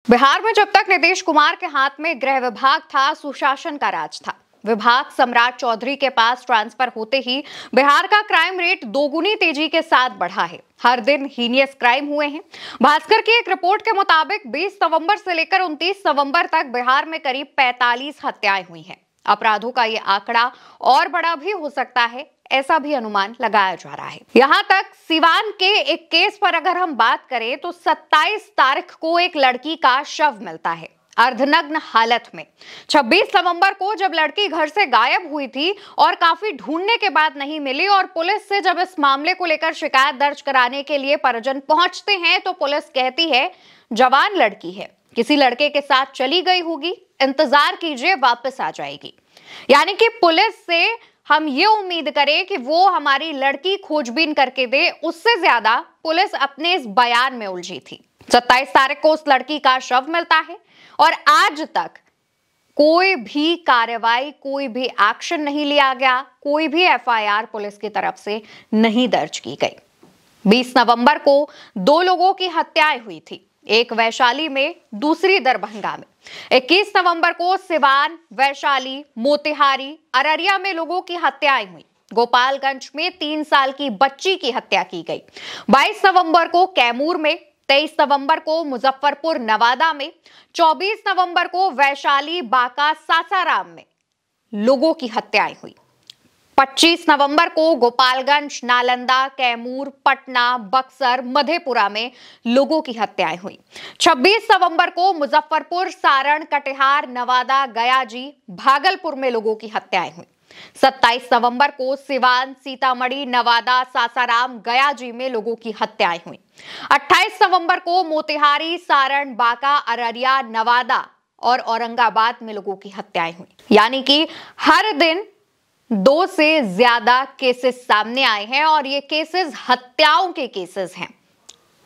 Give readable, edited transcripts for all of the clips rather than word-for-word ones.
बिहार में जब तक नीतीश कुमार के हाथ में गृह विभाग था, सुशासन का राज था। विभाग सम्राट चौधरी के पास ट्रांसफर होते ही बिहार का क्राइम रेट दोगुनी तेजी के साथ बढ़ा है। हर दिन हीनियस क्राइम हुए हैं। भास्कर की एक रिपोर्ट के मुताबिक 20 नवंबर से लेकर 29 नवंबर तक बिहार में करीब 45 हत्याएं हुई हैं। अपराधों का ये आंकड़ा और बड़ा भी हो सकता है, ऐसा भी अनुमान लगाया जा रहा है। यहां तक सिवान के एक केस पर अगर हम बात करें तो 27 तारीख को एक लड़की का शव मिलता है अर्धनग्न हालत में। 26 नवंबर को जब लड़की घर से गायब हुई थी और काफी ढूंढने के बाद नहीं मिली और पुलिस से जब इस मामले को लेकर शिकायत दर्ज कराने के लिए परिजन पहुंचते हैं तो पुलिस कहती है जवान लड़की है, किसी लड़के के साथ चली गई होगी, इंतजार कीजिए वापस आ जाएगी। यानी कि पुलिस से हम ये उम्मीद करें कि वो हमारी लड़की खोजबीन करके दे, उससे ज्यादा पुलिस अपने इस बयान में उलझी थी। 27 तारीख को उस लड़की का शव मिलता है और आज तक कोई भी कार्रवाई, कोई भी एक्शन नहीं लिया गया, कोई भी एफआईआर पुलिस की तरफ से नहीं दर्ज की गई। 20 नवंबर को 2 लोगों की हत्याएं हुई थी, एक वैशाली में, दूसरी दरभंगा में। 21 नवंबर को सिवान, वैशाली, मोतिहारी, अररिया में लोगों की हत्याएं हुई। गोपालगंज में 3 साल की बच्ची की हत्या की गई। 22 नवंबर को कैमूर में, 23 नवंबर को मुजफ्फरपुर नवादा में, 24 नवंबर को वैशाली, बांका, सासाराम में लोगों की हत्याएं हुई। 25 नवंबर को गोपालगंज, नालंदा, कैमूर, पटना, बक्सर, मधेपुरा में लोगों की हत्याएं हुई। 26 नवंबर को मुजफ्फरपुर, सारण, कटिहार, नवादा, गयाजी, भागलपुर में लोगों की हत्याएं हुई। 27 नवंबर को सिवान, सीतामढ़ी, नवादा, सासाराम, गयाजी में लोगों की हत्याएं हुई। 28 नवंबर को मोतिहारी, सारण, बांका, अररिया, नवादा और औरंगाबाद में लोगों की हत्याएं हुई। यानी कि हर दिन 2 से ज्यादा केसेस सामने आए हैं और ये केसेस हत्याओं के केसेस हैं।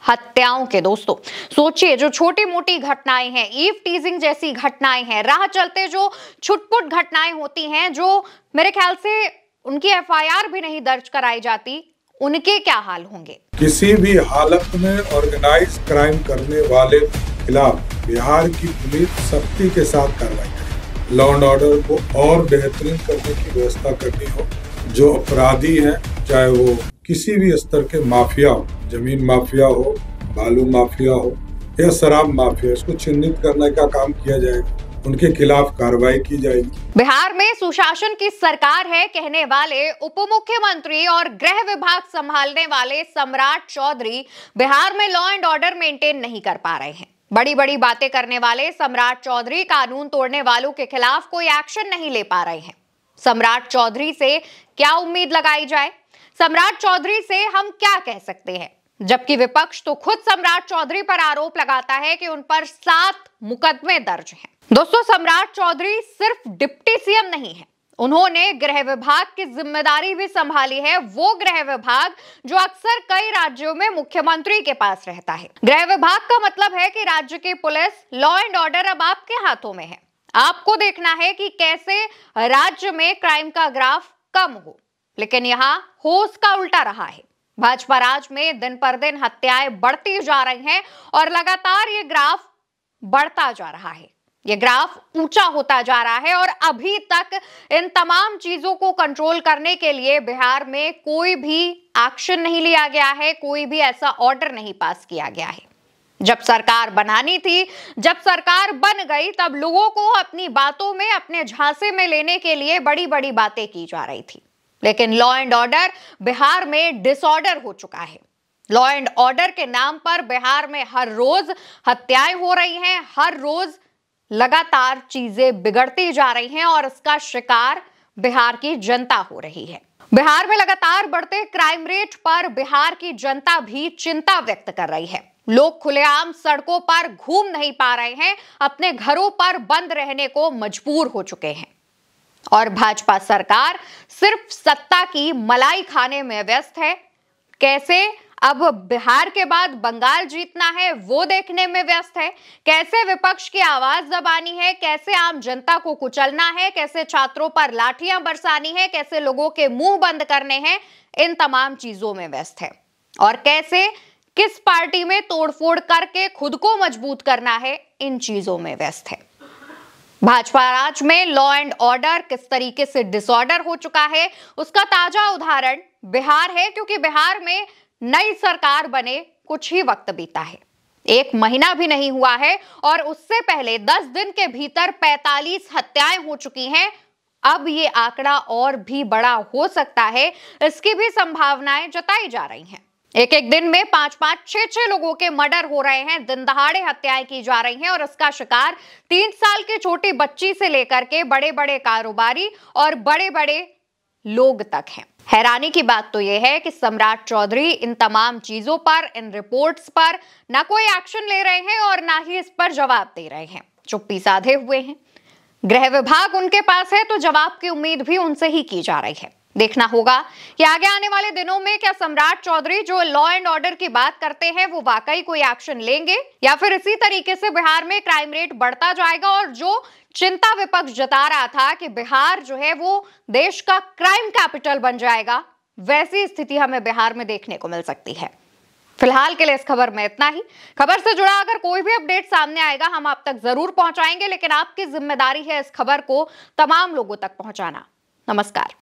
हत्याओं के दोस्तों, सोचिए जो छोटी मोटी घटनाएं हैं, ईव टीजिंग जैसी घटनाएं हैं, राह चलते जो छुटपुट घटनाएं होती हैं, जो मेरे ख्याल से उनकी एफआईआर भी नहीं दर्ज कराई जाती, उनके क्या हाल होंगे। किसी भी हालत में ऑर्गेनाइज क्राइम करने वाले खिलाफ बिहार की पुलिस सख्ती के साथ कार्रवाई करे, लॉ एंड ऑर्डर को और बेहतरीन करने की व्यवस्था करनी हो। जो अपराधी है, चाहे वो किसी भी स्तर के माफिया हो, जमीन माफिया हो, बालू माफिया हो या शराब माफिया, इसको चिन्हित करने का काम किया जाएगा, उनके खिलाफ कार्रवाई की जाएगी। बिहार में सुशासन की सरकार है कहने वाले उप मुख्यमंत्री और गृह विभाग संभालने वाले सम्राट चौधरी बिहार में लॉ एंड ऑर्डर मेंटेन नहीं कर पा रहे हैं। बड़ी बड़ी बातें करने वाले सम्राट चौधरी कानून तोड़ने वालों के खिलाफ कोई एक्शन नहीं ले पा रहे हैं। सम्राट चौधरी से क्या उम्मीद लगाई जाए? सम्राट चौधरी से हम क्या कह सकते हैं? जबकि विपक्ष तो खुद सम्राट चौधरी पर आरोप लगाता है कि उन पर 7 मुकदमे दर्ज हैं। दोस्तों, सम्राट चौधरी सिर्फ डिप्टी सीएम नहीं है, उन्होंने गृह विभाग की जिम्मेदारी भी संभाली है। वो गृह विभाग जो अक्सर कई राज्यों में मुख्यमंत्री के पास रहता है। गृह विभाग का मतलब है कि राज्य की पुलिस, लॉ एंड ऑर्डर अब आपके हाथों में है। आपको देखना है कि कैसे राज्य में क्राइम का ग्राफ कम हो, लेकिन यहाँ हो उसका उल्टा रहा है। भाजपा राज में दिन पर दिन हत्याएं बढ़ती जा रही हैं और लगातार ये ग्राफ बढ़ता जा रहा है, ये ग्राफ ऊंचा होता जा रहा है और अभी तक इन तमाम चीजों को कंट्रोल करने के लिए बिहार में कोई भी एक्शन नहीं लिया गया है, कोई भी ऐसा ऑर्डर नहीं पास किया गया है। जब सरकार बनानी थी, जब सरकार बन गई, तब लोगों को अपनी बातों में, अपने झांसे में लेने के लिए बड़ी बड़ी बातें की जा रही थी। लेकिन लॉ एंड ऑर्डर बिहार में डिसऑर्डर हो चुका है। लॉ एंड ऑर्डर के नाम पर बिहार में हर रोज हत्याएं हो रही हैं, हर रोज लगातार चीजें बिगड़ती जा रही हैं और इसका शिकार बिहार की जनता हो रही है। बिहार में लगातार बढ़ते क्राइम रेट पर बिहार की जनता भी चिंता व्यक्त कर रही है। लोग खुलेआम सड़कों पर घूम नहीं पा रहे हैं, अपने घरों पर बंद रहने को मजबूर हो चुके हैं और भाजपा सरकार सिर्फ सत्ता की मलाई खाने में व्यस्त है। कैसे अब बिहार के बाद बंगाल जीतना है वो देखने में व्यस्त है, कैसे विपक्ष की आवाज दबानी है, कैसे आम जनता को कुचलना है, कैसे छात्रों पर लाठियां बरसानी है, कैसे लोगों के मुंह बंद करने हैं, इन तमाम चीजों में व्यस्त है। और कैसे किस पार्टी में तोड़फोड़ करके खुद को मजबूत करना है, इन चीजों में व्यस्त है। भाजपा राज में लॉ एंड ऑर्डर किस तरीके से डिसऑर्डर हो चुका है, उसका ताजा उदाहरण बिहार है, क्योंकि बिहार में नई सरकार बने कुछ ही वक्त बीता है, 1 महीना भी नहीं हुआ है और उससे पहले 10 दिन के भीतर 45 हत्याएं हो चुकी हैं। अब ये आंकड़ा और भी बड़ा हो सकता है, इसकी भी संभावनाएं जताई जा रही हैं। एक एक दिन में 5-5, 6-6 लोगों के मर्डर हो रहे हैं, दिन दहाड़े हत्याएं की जा रही हैं और इसका शिकार 3 साल की छोटी बच्ची से लेकर के बड़े बड़े कारोबारी और बड़े बड़े लोग तक हैं। हैरानी की बात तो यह है कि सम्राट चौधरी इन तमाम चीजों पर, इन रिपोर्ट्स पर ना कोई एक्शन ले रहे हैं और ना ही इस पर जवाब दे रहे हैं, चुप्पी साधे हुए हैं। गृह विभाग उनके पास है तो जवाब की उम्मीद भी उनसे ही की जा रही है। देखना होगा कि आगे आने वाले दिनों में क्या सम्राट चौधरी जो लॉ एंड ऑर्डर की बात करते हैं वो वाकई कोई एक्शन लेंगे, या फिर इसी तरीके से बिहार में क्राइम रेट बढ़ता जाएगा और जो चिंता विपक्ष जता रहा था कि बिहार जो है वो देश का क्राइम कैपिटल बन जाएगा, वैसी स्थिति हमें बिहार में देखने को मिल सकती है। फिलहाल के लिए इस खबर में इतना ही। खबर से जुड़ा अगर कोई भी अपडेट सामने आएगा हम आप तक जरूर पहुंचाएंगे, लेकिन आपकी जिम्मेदारी है इस खबर को तमाम लोगों तक पहुंचाना। नमस्कार।